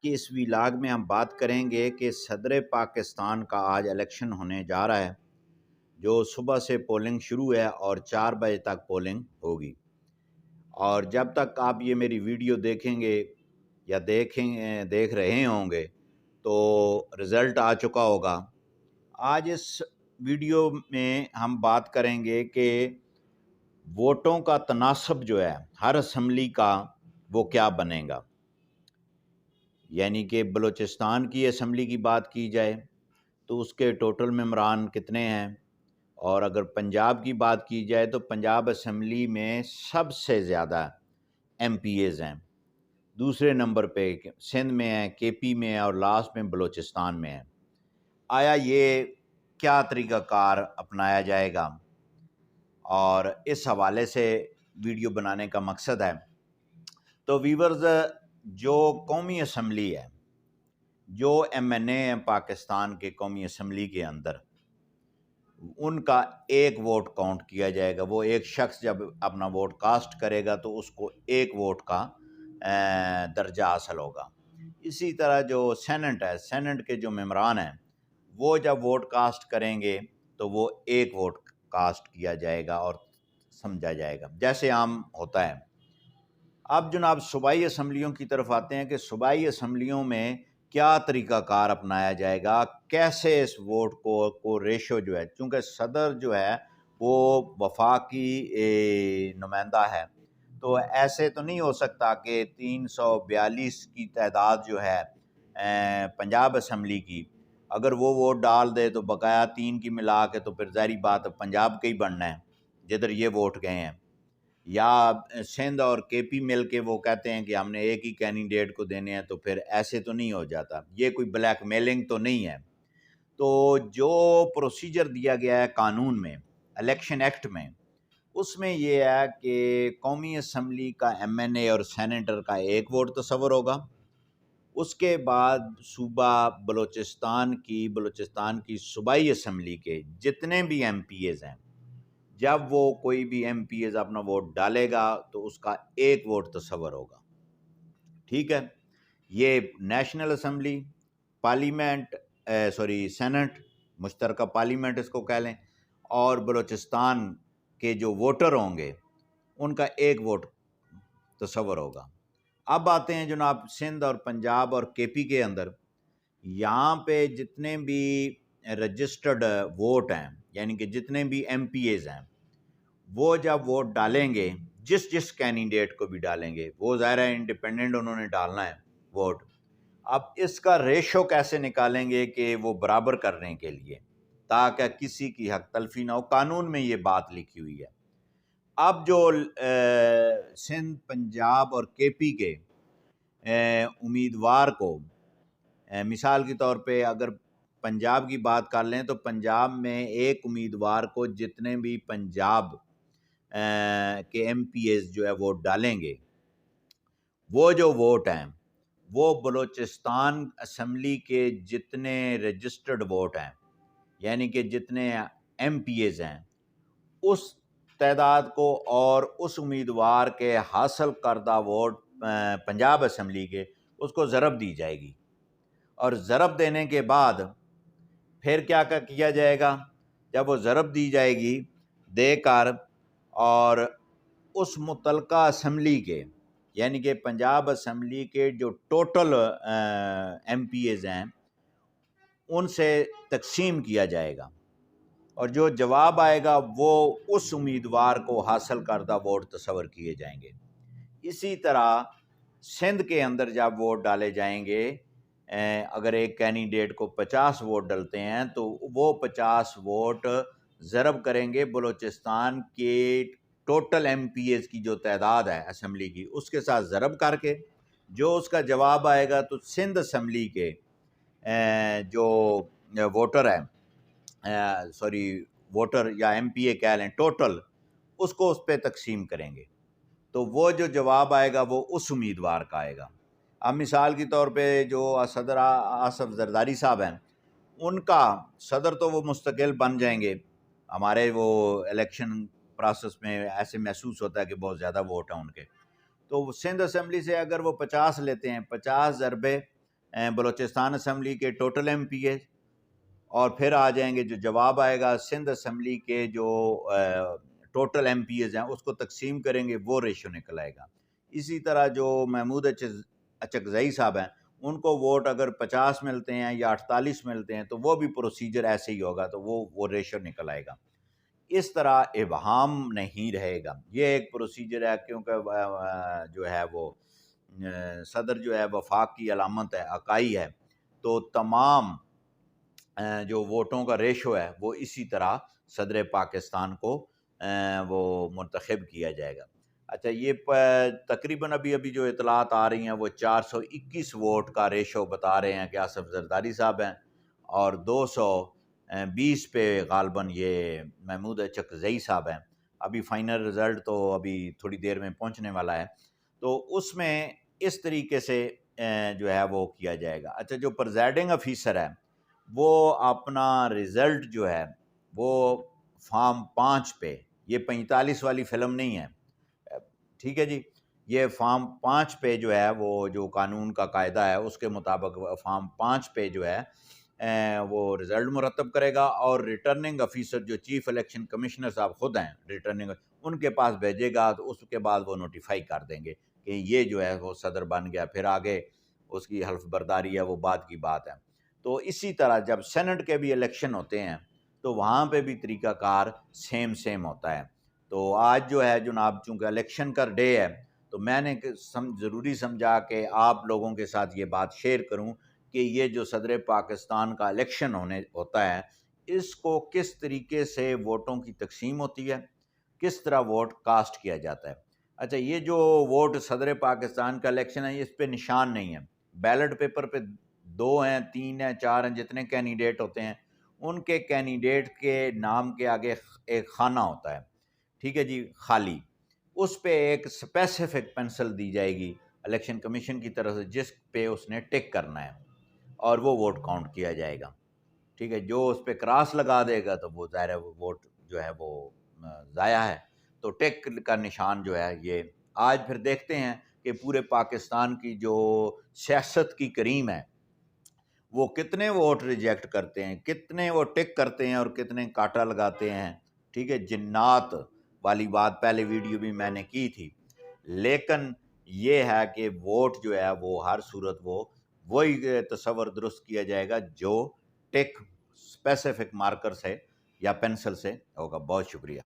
کہ اس ویلاگ میں ہم بات کریں گے کہ صدر پاکستان کا آج الیکشن ہونے جا رہا ہے، جو صبح سے پولنگ شروع ہے اور 4 بجے تک پولنگ ہوگی، اور جب تک آپ یہ میری ویڈیو دیکھیں گے یا دیکھ رہے ہوں گے تو رزلٹ آ چکا ہوگا۔ آج اس ویڈیو میں ہم بات کریں گے کہ ووٹوں کا تناسب جو ہے ہر اسمبلی کا وہ کیا بنے گا، یعنی کہ بلوچستان کی اسمبلی کی بات کی جائے تو اس کے ٹوٹل ممبران کتنے ہیں، اور اگر پنجاب کی بات کی جائے تو پنجاب اسمبلی میں سب سے زیادہ ایم پی ایز ہیں، دوسرے نمبر پہ سندھ میں ہیں، کے پی میں ہے، اور لاسٹ میں بلوچستان میں ہے۔ آیا یہ کیا طریقہ کار اپنایا جائے گا، اور اس حوالے سے ویڈیو بنانے کا مقصد ہے۔ تو ویورز، جو قومی اسمبلی ہے، جو ایم این اے ہیں پاکستان کے قومی اسمبلی کے اندر، ان کا ایک ووٹ کاؤنٹ کیا جائے گا۔ وہ ایک شخص جب اپنا ووٹ کاسٹ کرے گا تو اس کو ایک ووٹ کا درجہ حاصل ہوگا۔ اسی طرح جو سینٹ ہے، سینٹ کے جو ممبران ہیں، وہ جب ووٹ کاسٹ کریں گے تو وہ ایک ووٹ کاسٹ کیا جائے گا اور سمجھا جائے گا، جیسے عام ہوتا ہے۔ اب جناب صوبائی اسمبلیوں کی طرف آتے ہیں کہ صوبائی اسمبلیوں میں کیا طریقہ کار اپنایا جائے گا، کیسے اس ووٹ کو ریشو جو ہے، چونکہ صدر جو ہے وہ وفاقی نمائندہ ہے، تو ایسے تو نہیں ہو سکتا کہ 342 کی تعداد جو ہے پنجاب اسمبلی کی، اگر وہ ووٹ ڈال دے تو بقایا 3 کی ملا کے تو پھر ظاہری بات پنجاب کا ہی بننا ہے جدھر یہ ووٹ گئے ہیں، یا سندھ اور کے پی مل کے وہ کہتے ہیں کہ ہم نے ایک ہی کینڈیڈیٹ کو دینے ہیں، تو پھر ایسے تو نہیں ہو جاتا، یہ کوئی بلیک میلنگ تو نہیں ہے۔ تو جو پروسیجر دیا گیا ہے قانون میں، الیکشن ایکٹ میں، اس میں یہ ہے کہ قومی اسمبلی کا ایم این اے اور سینیٹر کا ایک ووٹ تصور ہوگا۔ اس کے بعد صوبہ بلوچستان کی صوبائی اسمبلی کے جتنے بھی ایم پی ایز ہیں، جب وہ کوئی بھی ایم پی ایز اپنا ووٹ ڈالے گا تو اس کا ایک ووٹ تصور ہوگا، ٹھیک ہے۔ یہ نیشنل اسمبلی، پارلیمنٹ، سینٹ، مشترکہ پارلیمنٹ اس کو کہہ لیں، اور بلوچستان کے جو ووٹر ہوں گے ان کا ایک ووٹ تصور ہوگا۔ اب آتے ہیں جناب سندھ اور پنجاب اور کے پی کے اندر، یہاں پہ جتنے بھی رجسٹرڈ ووٹ ہیں، یعنی کہ جتنے بھی ایم پی ایز ہیں، وہ جب ووٹ ڈالیں گے، جس کینڈیڈیٹ کو بھی ڈالیں گے، وہ ظاہر ہے انڈیپینڈنٹ انہوں نے ڈالنا ہے ووٹ۔ اب اس کا ریشو کیسے نکالیں گے کہ وہ برابر کرنے کے لیے، تاکہ کسی کی حق تلفی نہ ہو، قانون میں یہ بات لکھی ہوئی ہے۔ اب جو سندھ، پنجاب اور کے پی کے امیدوار کو، مثال کے طور پہ اگر پنجاب کی بات کر لیں تو پنجاب میں ایک امیدوار کو جتنے بھی پنجاب کے ایم پی ایز جو ہے ووٹ ڈالیں گے، وہ جو ووٹ ہیں وہ بلوچستان اسمبلی کے جتنے رجسٹرڈ ووٹ ہیں، یعنی کہ جتنے ایم پی ایز ہیں، اس تعداد کو اور اس امیدوار کے حاصل کردہ ووٹ پنجاب اسمبلی کے، اس کو ضرب دی جائے گی، اور ضرب دینے کے بعد پھر کیا کیا جائے گا، جب وہ ضرب دی جائے گی دے کر، اور اس متعلقہ اسمبلی کے، یعنی کہ پنجاب اسمبلی کے جو ٹوٹل ایم پی ایز ہیں ان سے تقسیم کیا جائے گا، اور جو جواب آئے گا وہ اس امیدوار کو حاصل کردہ ووٹ تصور کیے جائیں گے۔ اسی طرح سندھ کے اندر جب ووٹ ڈالے جائیں گے، اگر ایک کینڈیڈیٹ کو 50 ووٹ ڈلتے ہیں تو وہ 50 ووٹ ضرب کریں گے بلوچستان کے ٹوٹل ایم پی ایز کی جو تعداد ہے اسمبلی کی، اس کے ساتھ ضرب کر کے جو اس کا جواب آئے گا تو سندھ اسمبلی کے جو ووٹر ہیں، ووٹر یا ایم پی اے کہہ لیں، ٹوٹل اس کو اس پہ تقسیم کریں گے، تو وہ جو جواب آئے گا وہ اس امیدوار کا آئے گا۔ اب مثال کے طور پہ جو صدر آصف زرداری صاحب ہیں، ان کا صدر تو وہ مستقل بن جائیں گے، ہمارے وہ الیکشن پروسیس میں ایسے محسوس ہوتا ہے کہ بہت زیادہ ووٹ ہیں ان کے، تو سندھ اسمبلی سے اگر وہ 50 لیتے ہیں، 50 ضربے بلوچستان اسمبلی کے ٹوٹل ایم پی اے، اور پھر آ جائیں گے جو جواب آئے گا سندھ اسمبلی کے جو ٹوٹل ایم پی ایز ہیں اس کو تقسیم کریں گے، وہ ریشو نکل آئے گا۔ اسی طرح جو محمود اچکزئی صاحب ہیں ان کو ووٹ اگر 50 ملتے ہیں یا 48 ملتے ہیں تو وہ بھی پروسیجر ایسے ہی ہوگا، تو وہ ریشو نکل آئے گا۔ اس طرح ابہام نہیں رہے گا، یہ ایک پروسیجر ہے، کیونکہ جو ہے وہ صدر جو ہے وفاق کی علامت ہے، اکائی ہے، تو تمام جو ووٹوں کا ریشو ہے وہ اسی طرح صدر پاکستان کو وہ منتخب کیا جائے گا۔ اچھا، یہ تقریباً ابھی جو اطلاعات آ رہی ہیں وہ 421 ووٹ کا ریشو بتا رہے ہیں کہ آصف زرداری صاحب ہیں، اور 220 پہ غالباً یہ محمود اچکزئی صاحب ہیں۔ ابھی فائنل رزلٹ تو ابھی تھوڑی دیر میں پہنچنے والا ہے، تو اس میں اس طریقے سے جو ہے وہ کیا جائے گا۔ اچھا، جو پریزائڈنگ افیسر ہے وہ اپنا رزلٹ جو ہے وہ فارم 5 پہ، یہ 45 والی فلم نہیں ہے، ٹھیک ہے جی، یہ فارم 5 پہ جو ہے وہ جو قانون کا قاعدہ ہے اس کے مطابق فارم 5 پہ جو ہے وہ رزلٹ مرتب کرے گا، اور ریٹرننگ افیسر جو چیف الیکشن کمشنر صاحب خود ہیں ریٹرننگ، ان کے پاس بھیجے گا، تو اس کے بعد وہ نوٹیفائی کر دیں گے کہ یہ جو ہے وہ صدر بن گیا، پھر آگے اس کی حلف برداری ہے وہ بعد کی بات ہے۔ تو اسی طرح جب سینٹ کے بھی الیکشن ہوتے ہیں تو وہاں پہ بھی طریقہ کار سیم ہوتا ہے۔ تو آج جو ہے جناب چونکہ الیکشن کا ڈے ہے تو میں نے ضروری سمجھا کہ آپ لوگوں کے ساتھ یہ بات شیئر کروں کہ یہ جو صدر پاکستان کا الیکشن ہوتا ہے اس کو کس طریقے سے ووٹوں کی تقسیم ہوتی ہے، کس طرح ووٹ کاسٹ کیا جاتا ہے۔ اچھا، یہ جو ووٹ صدر پاکستان کا الیکشن ہے اس پہ نشان نہیں ہے، بیلٹ پیپر پہ 2 ہیں 3 ہیں 4 ہیں جتنے کینڈیڈیٹ ہوتے ہیں ان کے کینڈیڈیٹ کے نام کے آگے ایک خانہ ہوتا ہے، ٹھیک ہے جی، خالی، اس پہ ایک اسپیسیفک پینسل دی جائے گی الیکشن کمیشن کی طرف سے جس پہ اس نے ٹک کرنا ہے، اور وہ ووٹ کاؤنٹ کیا جائے گا، ٹھیک ہے۔ جو اس پہ کراس لگا دے گا تو وہ ظاہر ہے وہ ووٹ جو ہے وہ ضائع ہے۔ تو ٹک کا نشان جو ہے یہ آج پھر دیکھتے ہیں کہ پورے پاکستان کی جو سیاست کی کریم ہے وہ کتنے ووٹ ریجیکٹ کرتے ہیں، کتنے وہ ٹک کرتے ہیں اور کتنے کاٹا لگاتے ہیں، ٹھیک ہے۔ جنات والی بات پہلے ویڈیو بھی میں نے کی تھی، لیکن یہ ہے کہ ووٹ جو ہے وہ ہر صورت وہی تصور درست کیا جائے گا جو ٹک اسپیسیفک مارکر سے یا پینسل سے ہوگا۔ بہت شکریہ۔